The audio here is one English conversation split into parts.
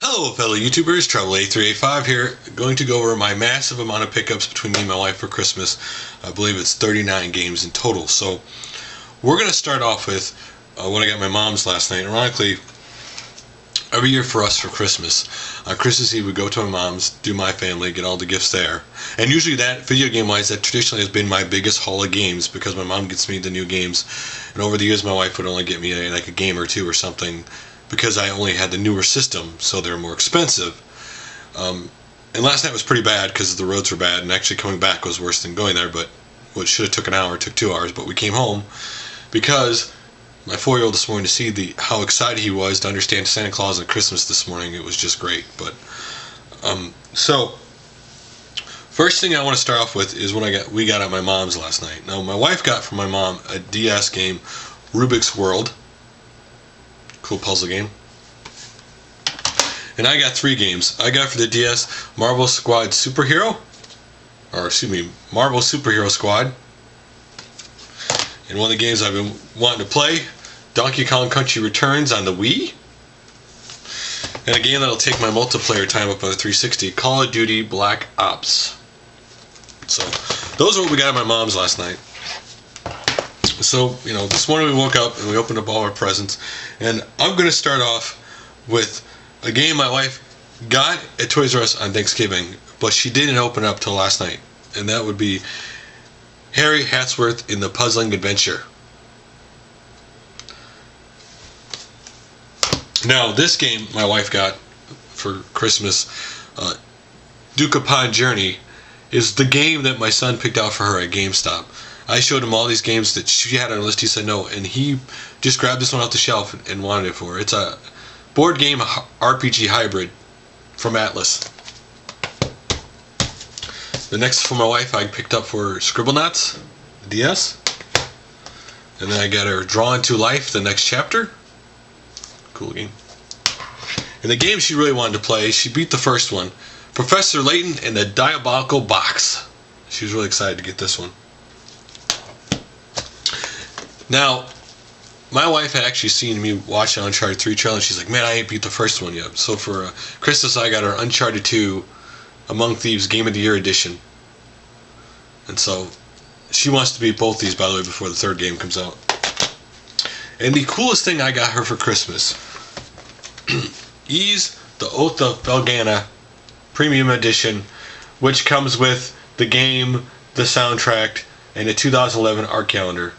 Hello fellow YouTubers, Trouble8385 here, going to go over my massive amount of pickups between me and my wife for Christmas. I believe it's 39 games in total. So we're going to start off with what I got my mom's last night. Ironically, every year for us for Christmas, on Christmas Eve we go to my mom's, do my family, get all the gifts there. And usually that, video game wise, that traditionally has been my biggest haul of games because my mom gets me the new games. And over the years my wife would only get me like a game or two or something, because I only had the newer system, so they're more expensive. And last night was pretty bad because the roads were bad, and actually coming back was worse than going there. But what should have took an hour took 2 hours. But we came home because my 4-year-old this morning, to see how excited he was to understand Santa Claus and Christmas this morning, it was just great. But so first thing I want to start off with is we got at my mom's last night. Now my wife got from my mom a DS game, Rubik's World. Cool puzzle game. And I got 3 games. I got for the DS Marvel Superhero Squad. And one of the games I've been wanting to play, Donkey Kong Country Returns on the Wii. And a game that'll take my multiplayer time up on the 360, Call of Duty Black Ops. So those are what we got at my mom's last night. So, this morning we woke up and we opened up all our presents, and I'm going to start off with a game my wife got at Toys R Us on Thanksgiving, but she didn't open up till last night, and that would be Harry Hatsworth in the Puzzling Adventure. Now, this game my wife got for Christmas, Duke Upon Journey, is the game that my son picked out for her at GameStop. I showed him all these games that she had on her list. He said no, and he just grabbed this one off the shelf and wanted it for her. It's a board game RPG hybrid from Atlas. The next for my wife, I picked up for Scribblenauts DS. And then I got her Drawn to Life, the next chapter. Cool game. And the game she really wanted to play, she beat the first one, Professor Layton and the Diabolical Box. She was really excited to get this one. Now, my wife had actually seen me watch the Uncharted 3 trailer, and she's like, man, I ain't beat the first one yet. So for Christmas, I got her Uncharted 2 Among Thieves Game of the Year edition. And so she wants to beat both these, by the way, before the third game comes out. And the coolest thing I got her for Christmas, Ys the Oath of Belgana Premium Edition, which comes with the game, the soundtrack, and the 2011 art calendar.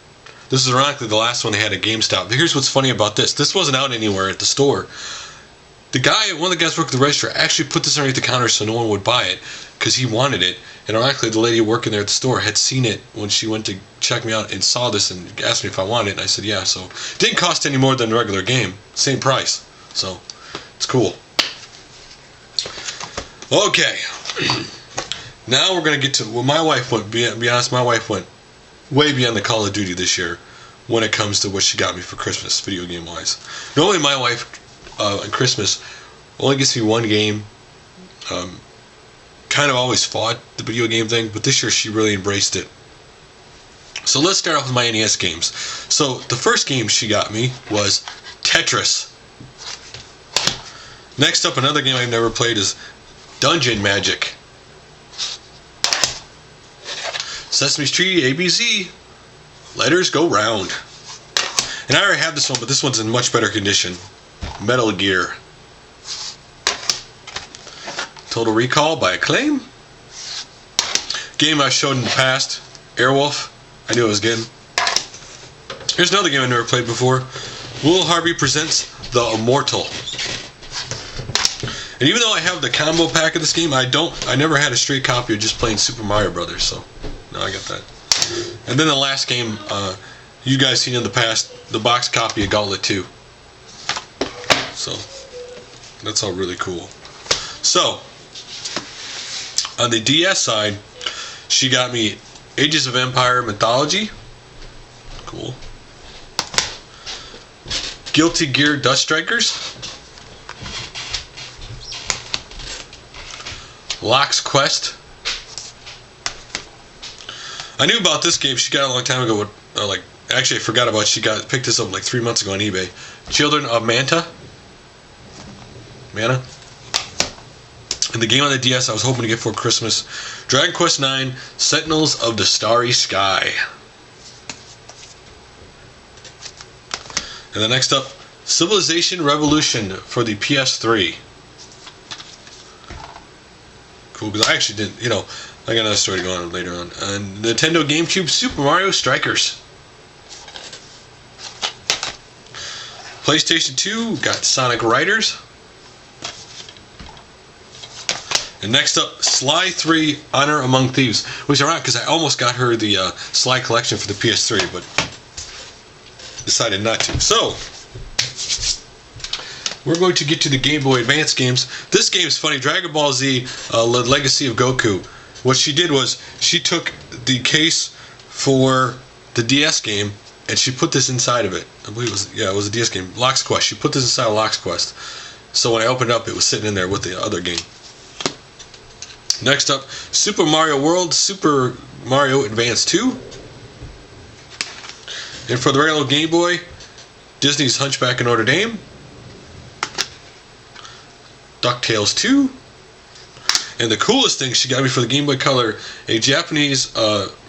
This is ironically the last one they had at GameStop. But here's what's funny about this. This wasn't out anywhere at the store. One of the guys working the register actually put this underneath the counter so no one would buy it because he wanted it. And ironically, the lady working there at the store had seen it when she went to check me out and saw this and asked me if I wanted it. And I said, yeah. So it didn't cost any more than a regular game. Same price. So it's cool. Okay. Now we're going to get to what my wife went. Be honest, my wife went way beyond the Call of Duty this year when it comes to what she got me for Christmas, video game wise. Normally my wife on Christmas only gets me one game. Kind of always fought the video game thing, but this year she really embraced it. So let's start off with my NES games. So the first game she got me was Tetris. Next up, another game I've never played is Dungeon Magic. Sesame Street, ABC, letters go round. And I already have this one, but this one's in much better condition. Metal Gear. Total Recall by Acclaim. Game I showed in the past, Airwolf. I knew I was getting. Here's another game I never played before. Will Harvey Presents The Immortal. And even though I have the combo pack of this game, I never had a straight copy of just playing Super Mario Brothers, so I got that. And then the last game, you guys seen in the past, the box copy of Gauntlet 2. So, that's all really cool. So, on the DS side, she got me Ages of Empire Mythology. Cool. Guilty Gear Dust Strikers. Locke's Quest. I knew about this game. She got it a long time ago. Actually, I forgot about it. She picked this up like 3 months ago on eBay. Children of Mana. And the game on the DS I was hoping to get for Christmas, Dragon Quest IX, Sentinels of the Starry Sky. And then next up, Civilization Revolution for the PS3. Cool, because I actually didn't, I got another story to go on later on. And Nintendo GameCube, Super Mario Strikers. PlayStation 2, got Sonic Riders. And next up, Sly 3, Honor Among Thieves. Which is ironic because I almost got her the Sly collection for the PS3, but decided not to. So, we're going to get to the Game Boy Advance games. This game is funny. Dragon Ball Z, Legacy of Goku. What she did was, she took the case for the DS game, and she put this inside of it. I believe it was a DS game. Lock's Quest. She put this inside of Lock's Quest. So when I opened it up, it was sitting in there with the other game. Next up, Super Mario World, Super Mario Advance 2. And for the regular Game Boy, Disney's Hunchback of Notre Dame. DuckTales 2. And the coolest thing she got me for the Game Boy Color, a Japanese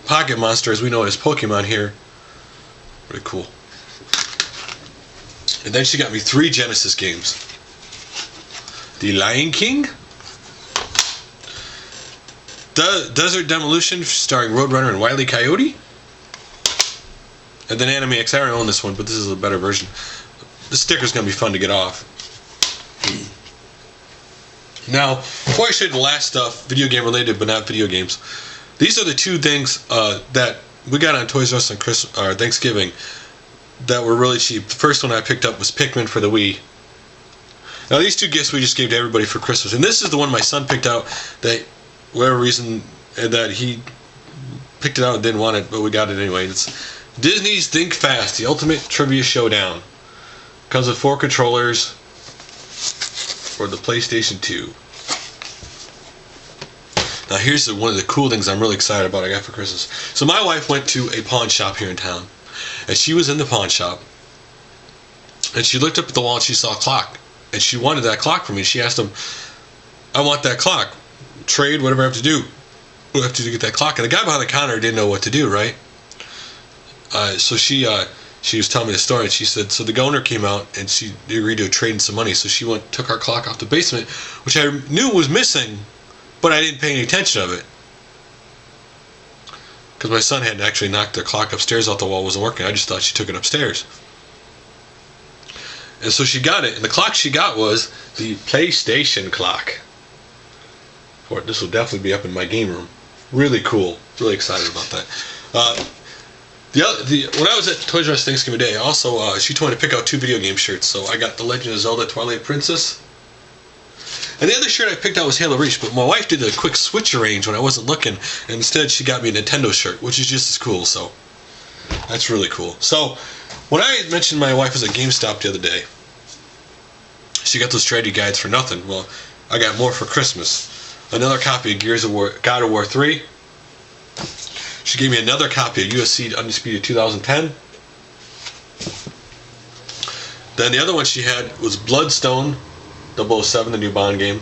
pocket monster, as we know it as Pokemon here. Really cool. And then she got me 3 Genesis games. The Lion King. Desert Demolition, starring Roadrunner and Wile E. Coyote. And then Animax. I already own this one, but this is a better version. The sticker's going to be fun to get off. Now, before I show you the last stuff, video game related but not video games, these are the 2 things that we got on Toys R Us on Thanksgiving that were really cheap. The first one I picked up was Pikmin for the Wii. Now, these 2 gifts we just gave to everybody for Christmas. And this is the one my son picked out that, whatever reason, that he picked it out and didn't want it, but we got it anyway. It's Disney's Think Fast, the Ultimate Trivia Showdown. Comes with 4 controllers for the PlayStation 2. Now here's one of the cool things I'm really excited about I got for Christmas. So my wife went to a pawn shop here in town, and she was in the pawn shop, and she looked up at the wall and she saw a clock, and she wanted that clock for me. She asked him, I want that clock. Trade, whatever I have to do. What do I have to do to get that clock? And the guy behind the counter didn't know what to do, right? So she was telling me the story, and she said, so the owner came out and she agreed to trade in some money. So she took our clock off the basement, which I knew was missing, but I didn't pay any attention of it. Because my son had actually knocked the clock upstairs off the wall, wasn't working. I just thought she took it upstairs. And so she got it, and the clock she got was the PlayStation clock. This will definitely be up in my game room. Really cool. Really excited about that. When I was at Toys R Us Thanksgiving Day, also she told me to pick out 2 video game shirts. So I got The Legend of Zelda Twilight Princess. And the other shirt I picked out was Halo Reach, but my wife did a quick switch arrange when I wasn't looking, and instead she got me a Nintendo shirt, which is just as cool. So that's really cool. So when I had mentioned my wife was at GameStop the other day, she got those strategy guides for nothing. Well, I got more for Christmas. Another copy of God of War 3. She gave me another copy of UFC Undisputed 2010. Then the other one she had was Bloodstone 007, the new Bond game.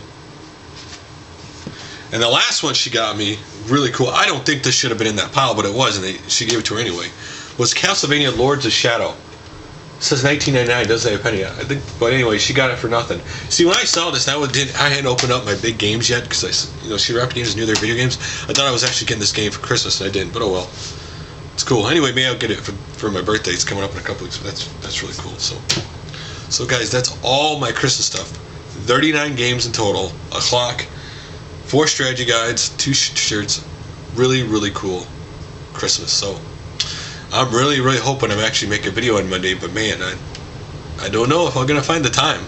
And the last one she got me, really cool, I don't think this should have been in that pile, but it was, and she gave it to her anyway, was Castlevania Lords of Shadow. It says $19.99, doesn't say a penny. I think, but anyway, she got it for nothing. See, when I saw this, I hadn't opened up my big games yet because she wrapped games knew their video games. I thought I was actually getting this game for Christmas, and I didn't. But oh well, it's cool. Anyway, maybe I'll get it for my birthday. It's coming up in a couple weeks. But that's really cool. So guys, that's all my Christmas stuff. 39 games in total, a clock, 4 strategy guides, 2 shirts. Really, really cool Christmas. So I'm really, really hoping I'm actually making a video on Monday, but man, I don't know if I'm going to find the time.